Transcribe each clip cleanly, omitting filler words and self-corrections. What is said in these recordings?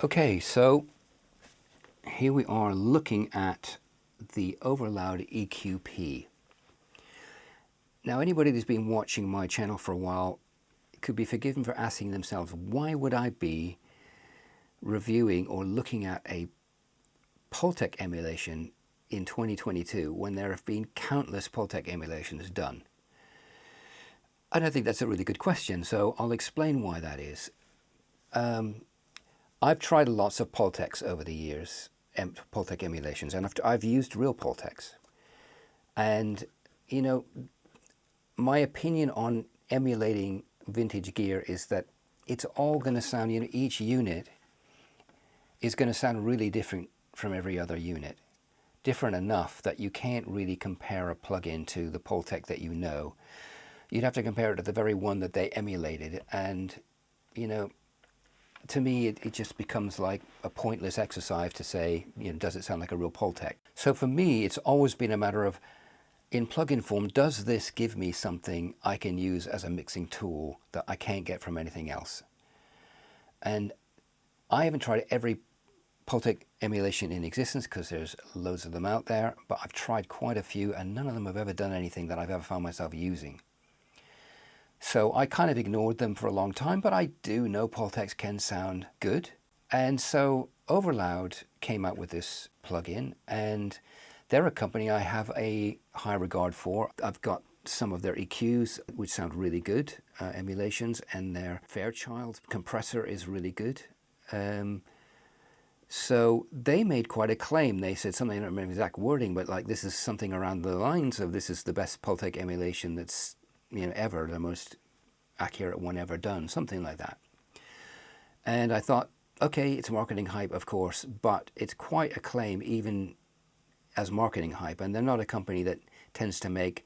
Okay, so here we are looking at the Overloud EQP. Now, anybody who's been watching my channel for a while could be forgiven for asking themselves, why would I be reviewing or looking at a Pultec emulation in 2022 when there have been countless Pultec emulations done? And I think that's a really good question, so I'll explain why that is. I've tried lots of Pultecs over the years, Pultec emulations, and I've used real Pultecs. And, you know, my opinion on emulating vintage gear is that it's all going to sound, you know, each unit is going to sound really different from every other unit. Different enough that you can't really compare a plugin to the Pultec that you know. You'd have to compare it to the very one that they emulated. And, you know, to me, it just becomes like a pointless exercise to say, you know, does it sound like a real Pultec? So for me, it's always been a matter of, in plugin form, does this give me something I can use as a mixing tool that I can't get from anything else? And I haven't tried every Pultec emulation in existence because there's loads of them out there, but I've tried quite a few and none of them have ever done anything that I've ever found myself using. So I kind of ignored them for a long time, but I do know Pultecs can sound good. And so Overloud came out with this plugin, and they're a company I have a high regard for. I've got some of their EQs, which sound really good, emulations, and their Fairchild compressor is really good. So they made quite a claim. They said something, I don't remember the exact wording, but like this is something around the lines of this is the best Pultec emulation that's, you know, ever, the most accurate one ever done, something like that. And I thought, okay, it's marketing hype, of course, but it's quite a claim even as marketing hype. And they're not a company that tends to make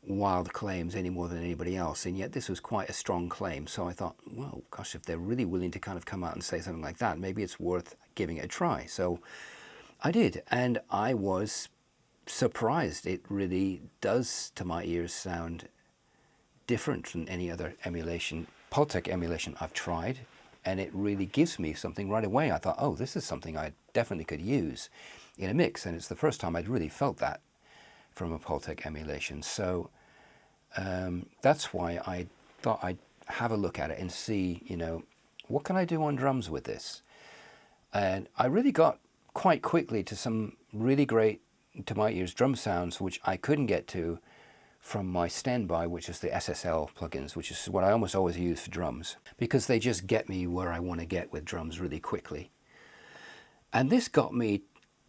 wild claims any more than anybody else. And yet this was quite a strong claim. So I thought, well, gosh, if they're really willing to kind of come out and say something like that, maybe it's worth giving it a try. So I did. And I was surprised. It really does, to my ears, sound different than any other emulation, Pultec emulation I've tried, and it really gives me something right away. I thought, oh, this is something I definitely could use in a mix, and it's the first time I'd really felt that from a Pultec emulation. So that's why I thought I'd have a look at it and see, you know, what can I do on drums with this? And I really got quite quickly to some really great, to my ears, drum sounds, which I couldn't get to from my standby, which is the SSL plugins, which is what I almost always use for drums, because they just get me where I want to get with drums really quickly. And this got me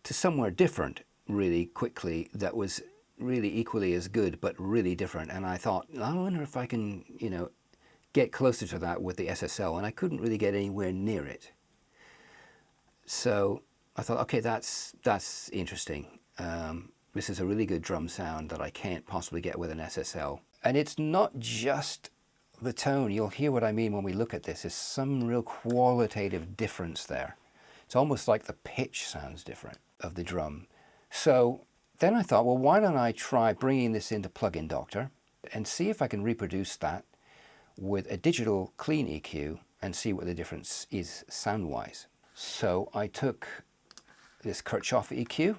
to somewhere different really quickly that was really equally as good, but really different. And I thought, I wonder if I can, you know, get closer to that with the SSL, and I couldn't really get anywhere near it. So I thought, okay, that's interesting. This is a really good drum sound that I can't possibly get with an SSL. And it's not just the tone. You'll hear what I mean when we look at this. There's some real qualitative difference there. It's almost like the pitch sounds different of the drum. So then I thought, well, why don't I try bringing this into Plugin Doctor and see if I can reproduce that with a digital clean EQ and see what the difference is sound-wise. So I took this Kirchhoff EQ,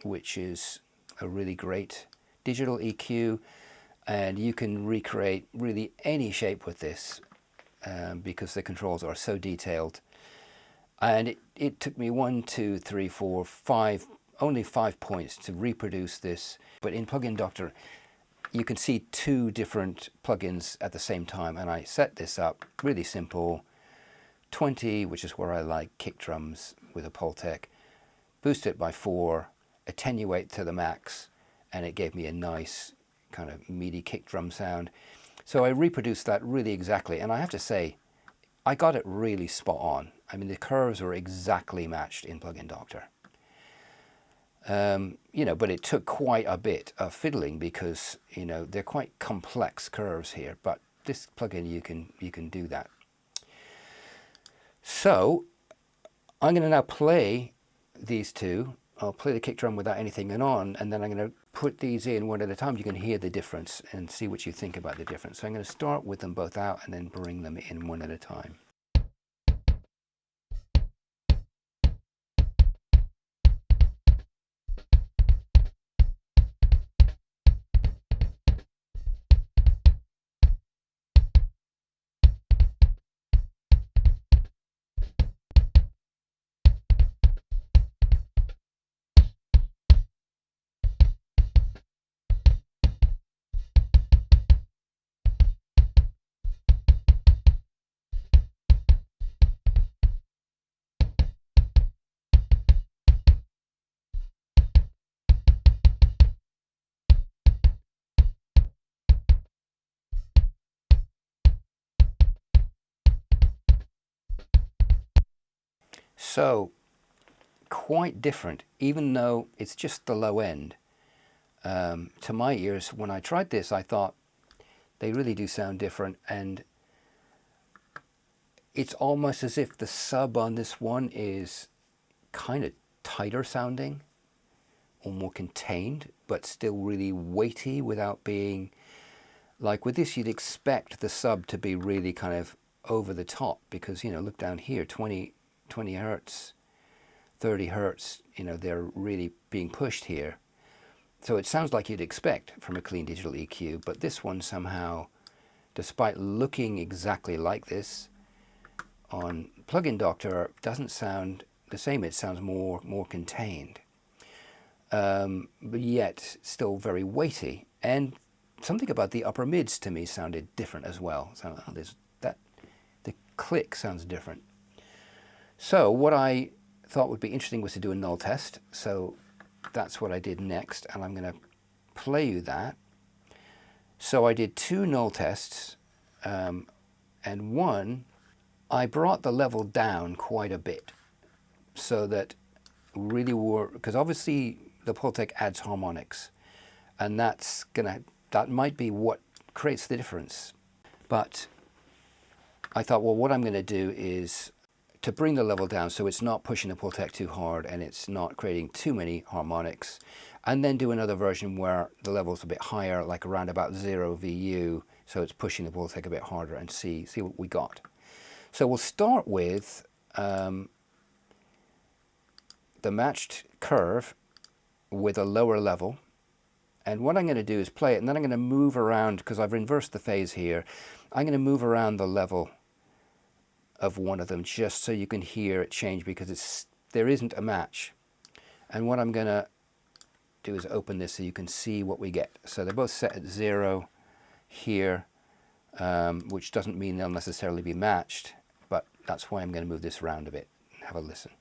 which is a really great digital EQ, and you can recreate really any shape with this because the controls are so detailed. And it took me 1, 2, 3, 4, 5, only 5 points to reproduce this. But in Plugin Doctor, you can see 2 different plugins at the same time, and I set this up really simple. 20, which is where I like kick drums with a Pultec, boost it by 4, attenuate to the max, and it gave me a nice kind of meaty kick drum sound. So I reproduced that really exactly, and I have to say, I got it really spot on. I mean, the curves were exactly matched in Plugin Doctor. You know, but it took quite a bit of fiddling because, you know, they're quite complex curves here, but this plugin you can do that. So I'm going to now play these two. I'll play the kick drum without anything on, and then I'm going to put these in one at a time. You can hear the difference and see what you think about the difference. So I'm going to start with them both out and then bring them in one at a time. So quite different, even though it's just the low end. To my ears, when I tried this, I thought they really do sound different, and it's almost as if the sub on this one is kind of tighter sounding or more contained, but still really weighty without being, like with this you'd expect the sub to be really kind of over the top, because, you know, look down here, 20 hertz, 30 hertz, you know, they're really being pushed here. So it sounds like you'd expect from a clean digital EQ, but this one somehow, despite looking exactly like this on Plugin Doctor, doesn't sound the same. It sounds more contained, but yet still very weighty. And something about the upper mids to me sounded different as well. So the click sounds different. So what I thought would be interesting was to do a null test. So that's what I did next, and I'm going to play you that. So I did 2 null tests, and one, I brought the level down quite a bit, so that really because obviously the Pultec adds harmonics, and that might be what creates the difference. But I thought, well, what I'm going to do is to bring the level down so it's not pushing the Pultec too hard and it's not creating too many harmonics, and then do another version where the level's a bit higher, like around about 0 VU, so it's pushing the Pultec a bit harder, and see what we got. So we'll start with the matched curve with a lower level, and what I'm going to do is play it, and then I'm going to move around, because I've reversed the phase here. I'm going to move around the level of one of them just so you can hear it change, because there isn't a match. And what I'm going to do is open this so you can see what we get. So they're both set at 0 here, which doesn't mean they'll necessarily be matched, but that's why I'm going to move this around a bit. Have a listen.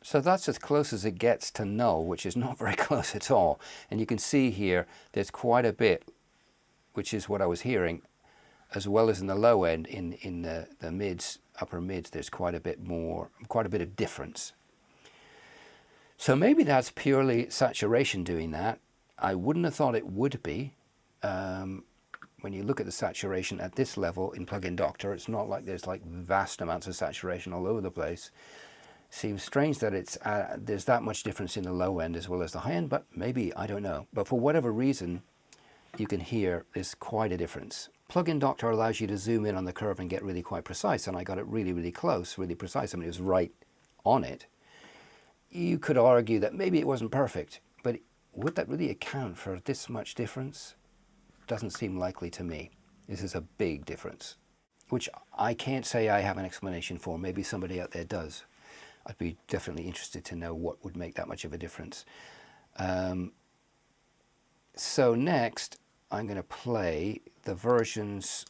So that's as close as it gets to null, which is not very close at all. And you can see here there's quite a bit, which is what I was hearing, as well as in the low end. In the mids, upper mids, there's quite a bit of difference. So maybe that's purely saturation doing that. I wouldn't have thought it would be. When you look at the saturation at this level in Plugin Doctor, it's not like there's like vast amounts of saturation all over the place. Seems strange that there's that much difference in the low end as well as the high end, but maybe, I don't know. But for whatever reason, you can hear there's quite a difference. Plugin Doctor allows you to zoom in on the curve and get really quite precise, and I got it really, really close, really precise. I mean, it was right on it. You could argue that maybe it wasn't perfect, but would that really account for this much difference? Doesn't seem likely to me. This is a big difference, which I can't say I have an explanation for. Maybe somebody out there does. I'd be definitely interested to know what would make that much of a difference. So next, I'm going to play the versions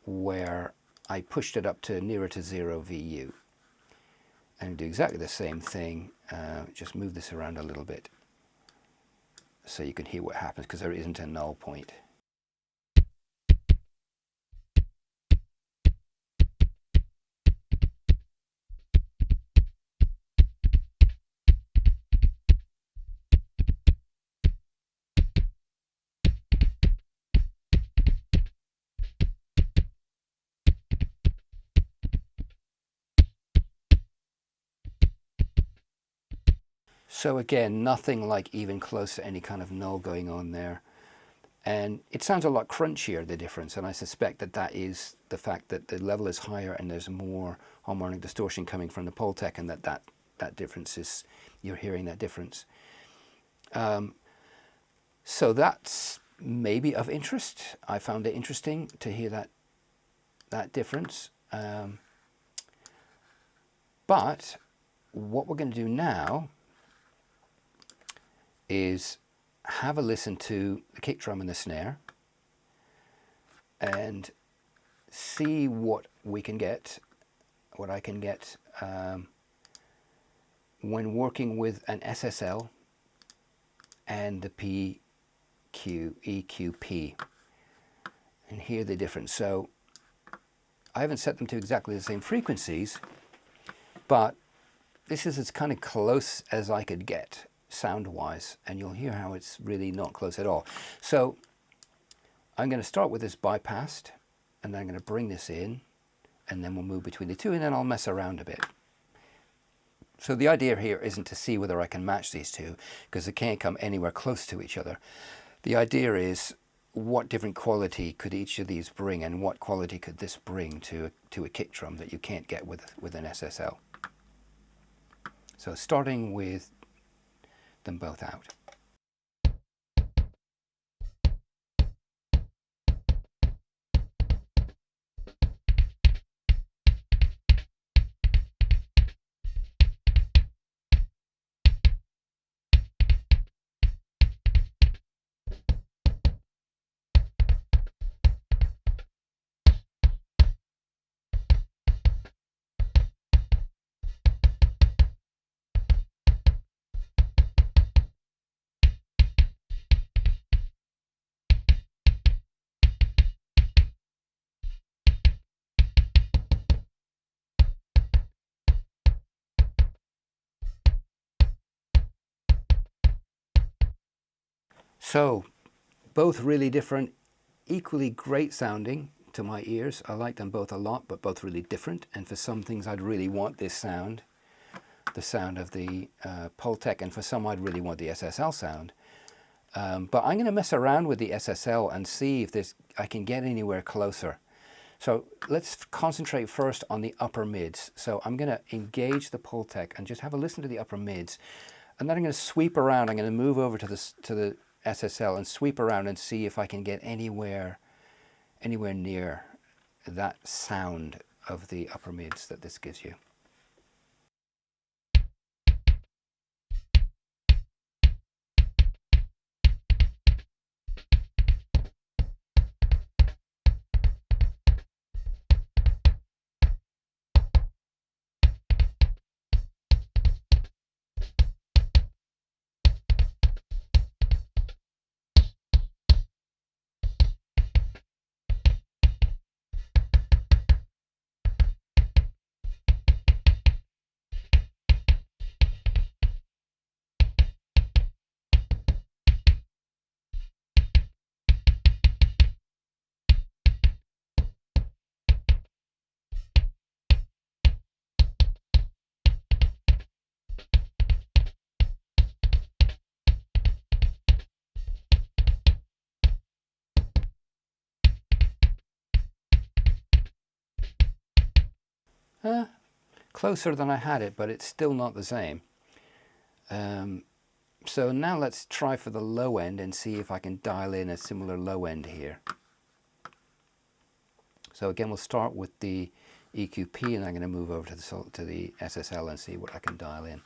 where I pushed it up to nearer to 0 VU. And do exactly the same thing, just move this around a little bit so you can hear what happens, because there isn't a null point. So again, nothing like even close to any kind of null going on there. And it sounds a lot crunchier, the difference, and I suspect that is the fact that the level is higher and there's more harmonic distortion coming from the Pultec, and that difference is, you're hearing that difference. So that's maybe of interest. I found it interesting to hear that difference. But what we're going to do now is have a listen to the kick drum and the snare and see what we can get, what I can get when working with an SSL and the EQP, and hear the difference. So I haven't set them to exactly the same frequencies, but this is as kind of close as I could get sound-wise, and you'll hear how it's really not close at all. So I'm going to start with this bypassed, and then I'm going to bring this in, and then we'll move between the two, and then I'll mess around a bit. So the idea here isn't to see whether I can match these two, because they can't come anywhere close to each other. The idea is what different quality could each of these bring, and what quality could this bring to a kick drum that you can't get with an SSL. So starting with them both out. So, both really different, equally great sounding to my ears. I like them both a lot, but both really different. And for some things, I'd really want this sound, the sound of the Pultec, and for some, I'd really want the SSL sound. But I'm going to mess around with the SSL and see if I can get anywhere closer. So let's concentrate first on the upper mids. So I'm going to engage the Pultec and just have a listen to the upper mids. And then I'm going to sweep around. I'm going to move over to the SSL and sweep around and see if I can get anywhere near that sound of the upper mids that this gives you. Closer than I had it, but it's still not the same. So now let's try for the low end and see if I can dial in a similar low end here. So again, we'll start with the EQP, and I'm going to move over to the SSL and see what I can dial in.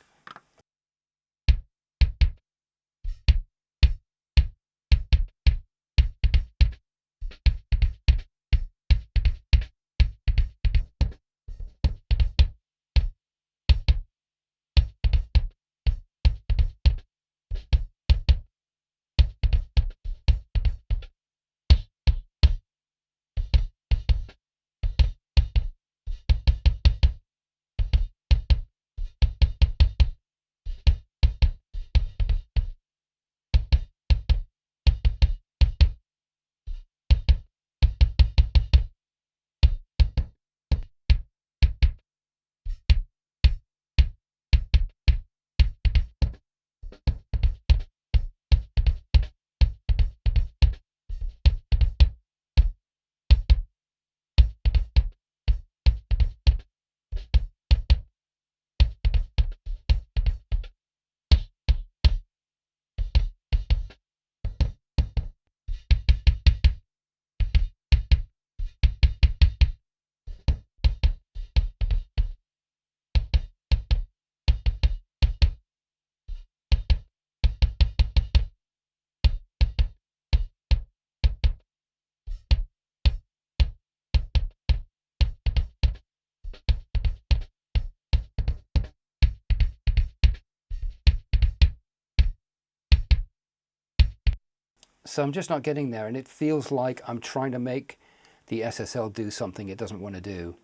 So I'm just not getting there, and it feels like I'm trying to make the SSL do something it doesn't want to do.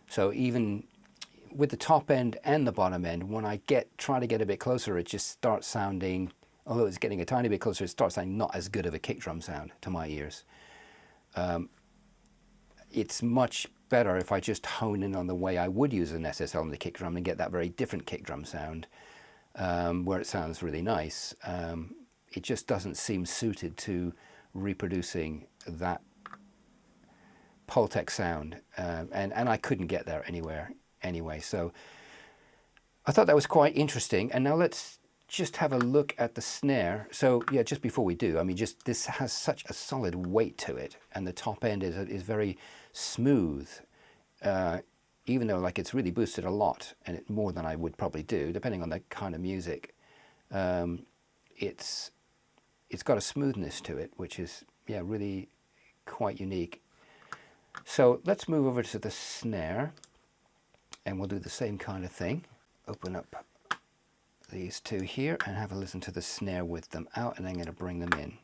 So even with the top end and the bottom end, when I try to get a bit closer, it just starts sounding, although it's getting a tiny bit closer, it starts sounding not as good of a kick drum sound to my ears. It's much better if I just hone in on the way I would use an SSL in the kick drum and get that very different kick drum sound, where it sounds really nice. It just doesn't seem suited to reproducing that Pultec sound, and I couldn't get there anywhere anyway. So I thought that was quite interesting. And now let's just have a look at the snare. So yeah, just before we do, I mean, just this has such a solid weight to it, and the top end is very smooth, even though like it's really boosted a lot, and it more than I would probably do, depending on the kind of music. It's got a smoothness to it, which is, yeah, really quite unique. So let's move over to the snare, and we'll do the same kind of thing. Open up these two here and have a listen to the snare with them out, and I'm going to bring them in.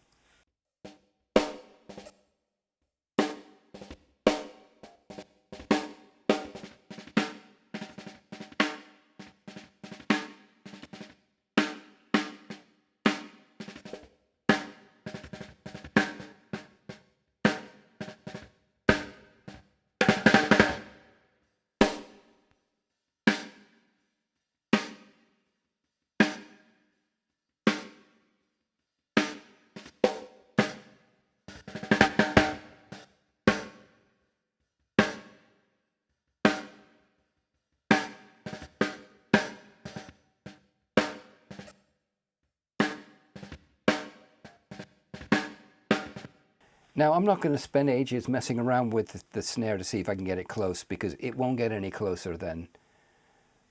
Now, I'm not going to spend ages messing around with the snare to see if I can get it close, because it won't get any closer than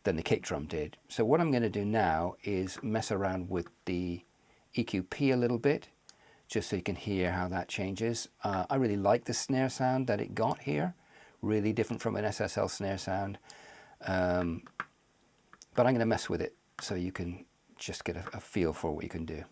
the kick drum did. So what I'm going to do now is mess around with the EQP a little bit, just so you can hear how that changes. I really like the snare sound that it got here, really different from an SSL snare sound. But I'm going to mess with it so you can just get a feel for what you can do.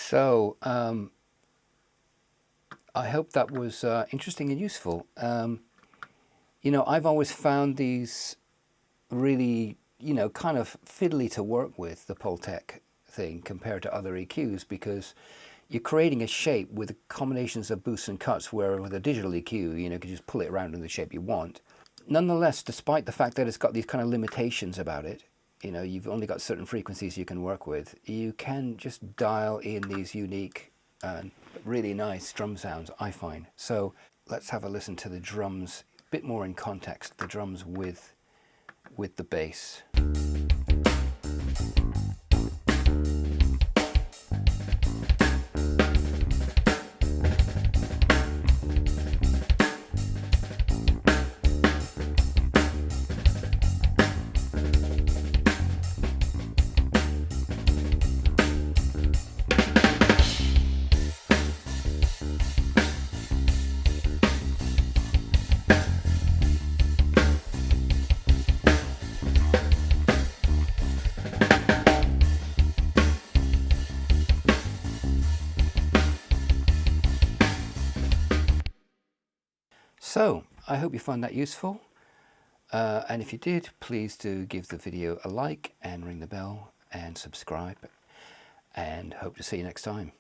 So I hope that was interesting and useful. You know, I've always found these really, you know, kind of fiddly to work with, the Pultec thing, compared to other EQs, because you're creating a shape with combinations of boosts and cuts, where with a digital EQ, you know, you can just pull it around in the shape you want. Nonetheless, despite the fact that it's got these kind of limitations about it, you know, you've only got certain frequencies you can work with, you can just dial in these unique, really nice drum sounds, I find. So let's have a listen to the drums, a bit more in context, the drums with the bass. So, I hope you found that useful, and if you did, please do give the video a like and ring the bell and subscribe, and hope to see you next time.